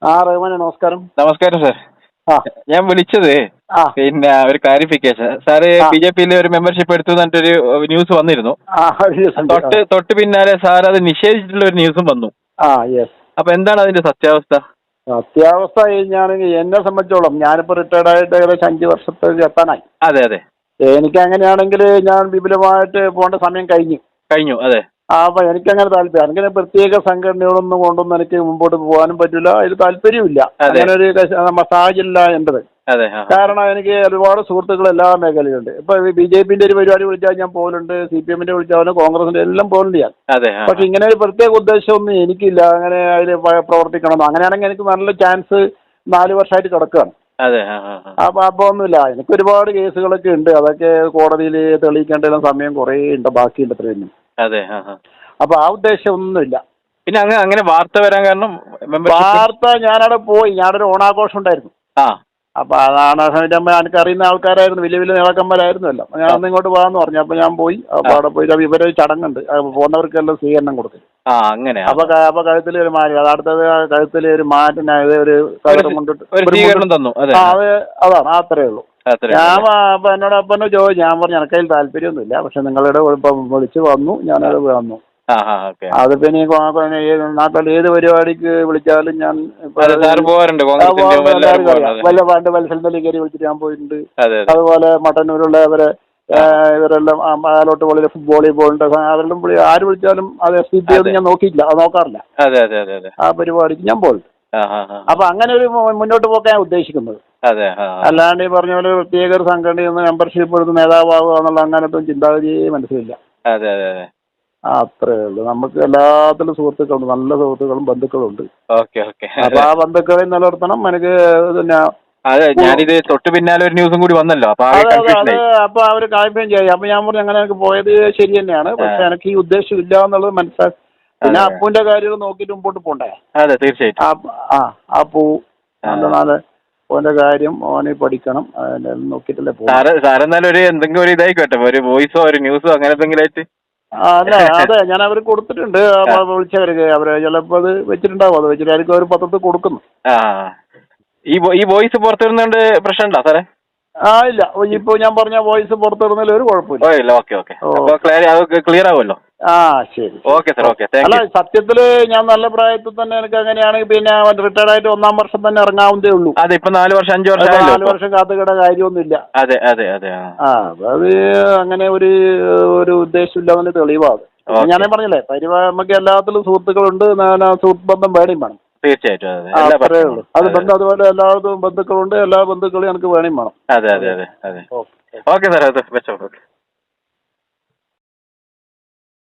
റഹ്മാനെ നമസ്കാരം. നമസ്കാരം സാർ. ആ ഞാൻ വിളിച്ചത് ആ പിന്നെ ഒരു ക്ലാരിഫിക്കേഷൻ. സാറ് ആ BJP ഒരു മെമ്പർഷിപ്പ് എടുത്തു എന്നിട്ടൊരു ന്യൂസ് വന്നിരുന്നു. ആ ഉണ്ട്. തൊട്ട് പിന്നാലെ സാർ അത് നിഷേധിച്ചിട്ടുള്ള ഒരു ന്യൂസും വന്നു. യെസ്. അപ്പൊ എന്താണ് അതിന്റെ സത്യാവസ്ഥ? സത്യാവസ്ഥ കഴിഞ്ഞാണെങ്കിൽ എന്നെ സംബന്ധിച്ചോളം ഞാനിപ്പോൾ റിട്ടയർഡ് ആയിട്ട് ഏകദേശം 5 വർഷത്തേക്ക് എത്താനായി. അതെ അതെ എനിക്ക് അങ്ങനെയാണെങ്കിൽ ഞാൻ വിപുലമായിട്ട് പോകേണ്ട സമയം കഴിഞ്ഞു. അതെ അപ്പൊ എനിക്കങ്ങനെ താല്പര്യം, അങ്ങനെ പ്രത്യേക സംഘടനകളൊന്നും കൊണ്ടൊന്നും എനിക്ക് മുമ്പോട്ട് പോകാനും പറ്റില്ല, അതിൽ താല്പര്യമില്ല. അതെ അങ്ങനെ ഒരു സാഹചര്യമില്ല എൻ്റെത്. അതെ കാരണം എനിക്ക് ഒരുപാട് സുഹൃത്തുക്കൾ എല്ലാ മേഖലയിലുണ്ട്. ഇപ്പൊ BJPന്റെ ഒരു പരിപാടി വിളിച്ചാൽ ഞാൻ പോലുണ്ട്, CPMന്റെ വിളിച്ചാലും കോൺഗ്രസിന്റെ എല്ലാം പോലുണ്ട് ഞാൻ. അതെ പക്ഷെ ഇങ്ങനെ ഒരു പ്രത്യേക ഉദ്ദേശമൊന്നും എനിക്കില്ല, അങ്ങനെ അതിൽ പ്രവർത്തിക്കണം. അങ്ങനെയാണെങ്കിൽ എനിക്ക് നല്ല ചാൻസ് 4 വർഷമായിട്ട് കിടക്കുകയാണ്. അതെ അപ്പൊ ഒന്നുമില്ല, എനിക്ക് ഒരുപാട് കേസുകളൊക്കെ ഉണ്ട്, അതൊക്കെ കോടതിയിൽ തെളിയിക്കേണ്ട സമയം കുറേ ഉണ്ട്, ബാക്കിയുണ്ട് അത്രയും. അതെ അപ്പൊ ആ ഉദ്ദേശം ഒന്നുമില്ല. പിന്നെ അങ്ങനെ വാർത്ത വരാൻ കാരണം വാർത്ത ഞാനവിടെ പോയി, ഞാനൊരു ഓണാഘോഷം ഉണ്ടായിരുന്നു. അപ്പൊ അതാണ് സമയത്ത് എനിക്ക് അറിയുന്ന ആൾക്കാരായിരുന്നു, വലിയ വലിയ നേതാക്കന്മാരായിരുന്നല്ലോ. ഞാൻ അന്ന് ഇങ്ങോട്ട് പോകാന്ന് പറഞ്ഞു. അപ്പൊ ഞാൻ പോയി. അപ്പൊ അവിടെ പോയി ഇവരെ ചടങ്ങുണ്ട്, പോകുന്നവർക്കെല്ലാം സ്വീകരണം കൊടുത്തു. അങ്ങനെ അപ്പൊ കഴുത്തിൽ ഒരു മാല, അത് അടുത്തത് കഴുത്തിൽ ഒരു മാറ്റിനായത് ഒരു കളർ കൊണ്ടിട്ട് തന്നു. അത് അതാണ്, അത്രേ ഉള്ളൂ. ഞാൻ അപ്പൊ എന്നോട് ചോദിച്ചു. ഞാൻ പറഞ്ഞു എനിക്കതിൽ താല്പര്യമൊന്നുമില്ല, പക്ഷെ നിങ്ങളുടെ ഇപ്പം വിളിച്ച് വന്നു, ഞാനത് വന്നു. അത് പിന്നെ നാട്ടിൽ ഏത് പരിപാടിക്ക് വിളിച്ചാലും ഞാൻ വത്സൽ കയറി വിളിച്ചിട്ട് ഞാൻ പോയിട്ടുണ്ട്. അതുപോലെ മട്ടന്നൂരുള്ളവരെ ഇവരെല്ലാം ആലോട്ട് പോലെ വോളിബോളിന്റെ അവരെല്ലാം ആര് വിളിച്ചാലും അത് SPP ഒന്നും ഞാൻ നോക്കിയില്ല, അത് നോക്കാറില്ല. ആ പരിപാടിക്ക് ഞാൻ പോയി. അപ്പൊ അങ്ങനെ ഒരു മുന്നോട്ട് പോക്കാൻ ഉദ്ദേശിക്കുന്നത്. അല്ലാണ്ട് ഈ പറഞ്ഞ പോലെ പ്രത്യേക ഒരു സംഘടനയിൽ നിന്ന് മെമ്പർഷിപ്പ് എടുത്ത് നേതാവാകുക എന്നുള്ള അങ്ങനത്തെ ചിന്താഗതിയെ മനസ്സിലില്ല. അത്രേ ഉള്ളൂ. നമുക്ക് എല്ലാത്തിലും സുഹൃത്തുക്കളുണ്ട്, നല്ല സുഹൃത്തുക്കളും ബന്ധുക്കളും ഉണ്ട്. അപ്പൊ ആ ബന്ധുക്കളെ നിലനിർത്തണം. എനിക്ക് പിന്നെ ഞാനിത് തൊട്ട് പിന്നാലെ ഒരു ന്യൂസും കൂടി വന്നല്ലോ. അപ്പൊ അവര് കാര്യം ചെയ്യും. അപ്പൊ ഞാൻ പറഞ്ഞു അങ്ങനെ എനിക്ക് പോയത് ശരി തന്നെയാണ്, പക്ഷെ എനിക്ക് ഈ ഉദ്ദേശം ഇല്ല എന്നുള്ളത് മനസ്സിലാക്കി. പിന്നെ അപ്പുവിന്റെ കാര്യങ്ങൾ നോക്കിയിട്ട് മുമ്പോട്ട് പോണ്ടേ? അതെ തീർച്ചയായിട്ടും. അപ്പു നല്ല ഓന്റെ കാര്യം, ഓന് പഠിക്കണം, നോക്കിയിട്ടല്ലേ സാറെന്നാലും ഒരു എന്തെങ്കിലും ഒരു ഇതായിക്കോട്ടെ, ഒരു വോയിസോ ഒരു ന്യൂസോ അങ്ങനെ എന്തെങ്കിലും ആയിട്ട്. അല്ല അതെ, ഞാൻ അവർ കൊടുത്തിട്ടുണ്ട്. വിളിച്ചവർക്ക് അവര് ചിലപ്പോൾ അത് വെച്ചിട്ടുണ്ടാവും, അത് വെച്ചിട്ട് ആയിരിക്കും അവർ പത്രത്തിൽ കൊടുക്കുന്നു. ഈ വോയിസ് പുറത്തിരുന്നോണ്ട് പ്രശ്നമുണ്ടോ സാറേ? ഇല്ല, ഇപ്പൊ ഞാൻ പറഞ്ഞ വോയിസ് പുറത്തിടുന്നതിൽ ഒരു കുഴപ്പമില്ല. ക്ലിയർ ആവുമല്ലോ. ശരി. അല്ല സത്യത്തില് ഞാൻ നല്ല പ്രായത്തിൽ തന്നെ എനിക്ക് അങ്ങനെയാണെങ്കിൽ പിന്നെ റിട്ടയർഡ് ആയിട്ട് 1-ാം വർഷം തന്നെ ഇറങ്ങാവുന്നതേ ഉള്ളൂ. അതെ, ഇപ്പൊ 4 വർഷം 5 വർഷം 4 വർഷം കാത്തുകിട കാര്യമൊന്നുമില്ല. അതെ അത് അങ്ങനെ ഒരു ഉദ്ദേശമില്ല, തെളിവാണ്. ഞാനേ പറഞ്ഞില്ലേ, നമുക്ക് എല്ലാത്തിലും സുഹൃത്തുക്കളുണ്ട്, സുഹൃത്ത് ബന്ധം വേണം. തീർച്ചയായിട്ടും അത്രേ ഉള്ളൂ. അതുപോലെ എല്ലാവർക്കും ബന്ധുക്കളുണ്ട്, എല്ലാ ബന്ധുക്കളും എനിക്ക് വേണേം വേണം. അതെ ഓക്കെ സാർ.